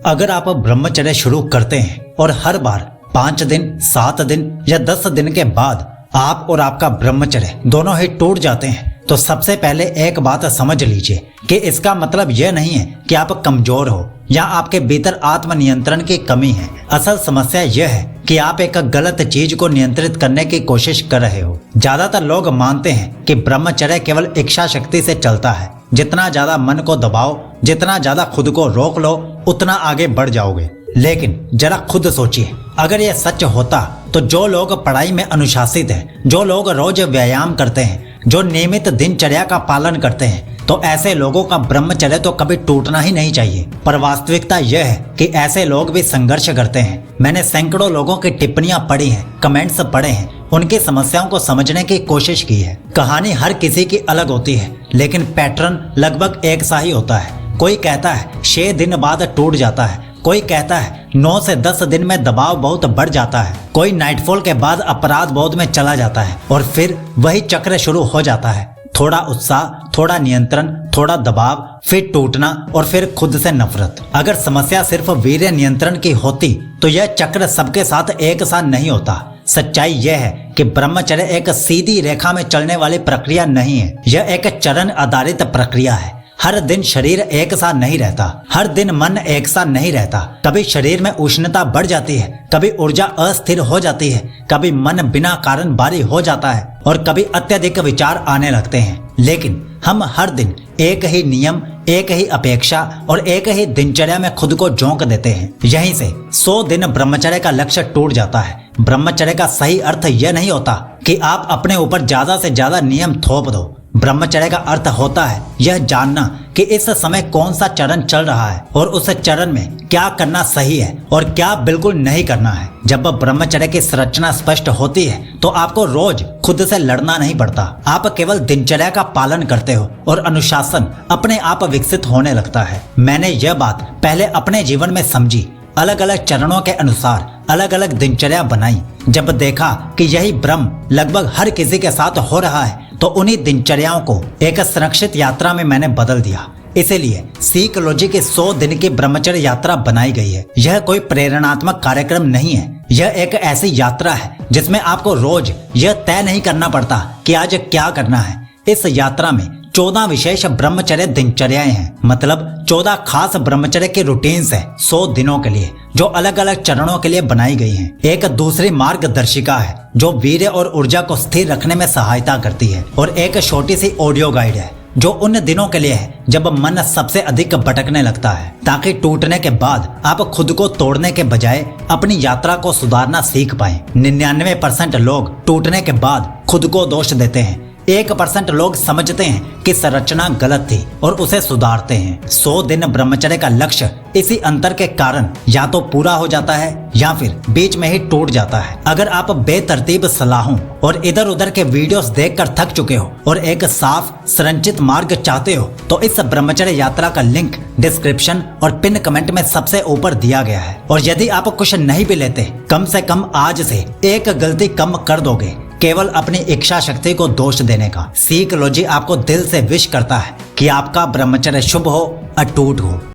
अगर आप ब्रह्मचर्य शुरू करते हैं और हर बार 5 दिन, 7 दिन या 10 दिन के बाद आप और आपका ब्रह्मचर्य दोनों ही टूट जाते हैं, तो सबसे पहले एक बात समझ लीजिए कि इसका मतलब यह नहीं है कि आप कमजोर हो या आपके भीतर आत्मनियंत्रण की कमी है। असल समस्या यह है कि आप एक गलत चीज को नियंत्रित करने की कोशिश कर रहे हो। ज्यादातर लोग मानते हैं कि ब्रह्मचर्य केवल इच्छा शक्ति से चलता है। जितना ज्यादा मन को दबाओ, जितना ज्यादा खुद को रोक लो, उतना आगे बढ़ जाओगे। लेकिन जरा खुद सोचिए, अगर यह सच होता तो जो लोग पढ़ाई में अनुशासित हैं, जो लोग रोज व्यायाम करते हैं, जो नियमित दिनचर्या का पालन करते हैं, तो ऐसे लोगों का ब्रह्मचर्य तो कभी टूटना ही नहीं चाहिए। पर वास्तविकता यह है कि ऐसे लोग भी संघर्ष करते हैं। मैंने सैकड़ों लोगों की टिप्पणियां पढ़ी हैं, कमेंट्स पढ़े हैं, उनकी समस्याओं को समझने की कोशिश की है। कहानी हर किसी की अलग होती है, लेकिन पैटर्न लगभग एक सा ही होता है। कोई कहता है 6 दिन बाद टूट जाता है, कोई कहता है 9 से 10 दिन में दबाव बहुत बढ़ जाता है, कोई नाइटफॉल के बाद अपराध बोध में चला जाता है और फिर वही चक्र शुरू हो जाता है। थोड़ा उत्साह, थोड़ा नियंत्रण, थोड़ा दबाव, फिर टूटना और फिर खुद से नफरत। अगर समस्या सिर्फ वीर्य नियंत्रण की होती तो यह चक्र सबके साथ एक साथ नहीं होता। सच्चाई यह है कि ब्रह्मचर्य एक सीधी रेखा में चलने वाली प्रक्रिया नहीं है, यह एक चरण आधारित प्रक्रिया है। हर दिन शरीर एक सा नहीं रहता, हर दिन मन एक सा नहीं रहता। कभी शरीर में उष्णता बढ़ जाती है, कभी ऊर्जा अस्थिर हो जाती है, कभी मन बिना कारण भारी हो जाता है और कभी अत्यधिक विचार आने लगते हैं। लेकिन हम हर दिन एक ही नियम, एक ही अपेक्षा और एक ही दिनचर्या में खुद को झोंक देते हैं। यहीं से 100 दिन ब्रह्मचर्य का लक्ष्य टूट जाता है। ब्रह्मचर्य का सही अर्थ यह नहीं होता कि आप अपने ऊपर ज्यादा से ज्यादा नियम थोप दो। ब्रह्मचर्य का अर्थ होता है यह जानना कि इस समय कौन सा चरण चल रहा है और उस चरण में क्या करना सही है और क्या बिल्कुल नहीं करना है। जब ब्रह्मचर्य की संरचना स्पष्ट होती है तो आपको रोज खुद से लड़ना नहीं पड़ता। आप केवल दिनचर्या का पालन करते हो और अनुशासन अपने आप विकसित होने लगता है। मैंने यह बात पहले अपने जीवन में समझी, अलग अलग चरणों के अनुसार अलग अलग दिनचर्या बनाई। जब देखा कि यही भ्रम लगभग हर किसी के साथ हो रहा है तो उन्हीं दिनचर्याओं को एक सुरक्षित यात्रा में मैंने बदल दिया। इसीलिए सीकलॉजी की 100 दिन की ब्रह्मचर्य यात्रा बनाई गई है। यह कोई प्रेरणात्मक कार्यक्रम नहीं है, यह एक ऐसी यात्रा है जिसमें आपको रोज यह तय नहीं करना पड़ता कि आज क्या करना है। इस यात्रा में 14 विशेष ब्रह्मचर्य दिनचर्याएं हैं, मतलब 14 खास ब्रह्मचर्य के रूटीन्स हैं 100 दिनों के लिए, जो अलग अलग चरणों के लिए बनाई गई हैं। एक दूसरी मार्गदर्शिका है जो वीर्य और ऊर्जा को स्थिर रखने में सहायता करती है और एक छोटी सी ऑडियो गाइड है जो उन दिनों के लिए है जब मन सबसे अधिक भटकने लगता है, ताकि टूटने के बाद आप खुद को तोड़ने के बजाय अपनी यात्रा को सुधारना सीख पाएं। 99% लोग टूटने के बाद खुद को दोष देते हैं, 1% लोग समझते हैं कि संरचना गलत थी और उसे सुधारते हैं। 100 दिन ब्रह्मचर्य का लक्ष्य इसी अंतर के कारण या तो पूरा हो जाता है या फिर बीच में ही टूट जाता है। अगर आप बेतरतीब सलाहों और इधर उधर के वीडियोस देखकर थक चुके हो और एक साफ संरचित मार्ग चाहते हो तो इस ब्रह्मचर्य यात्रा का लिंक डिस्क्रिप्शन और पिन कमेंट में सबसे ऊपर दिया गया है। और यदि आप कुछ नहीं भी लेते, कम से कम आज से एक गलती कम कर दोगे, केवल अपनी इच्छा शक्ति को दोष देने का। सीकलॉजी आपको दिल से विश करता है कि आपका ब्रह्मचर्य शुभ हो, अटूट हो।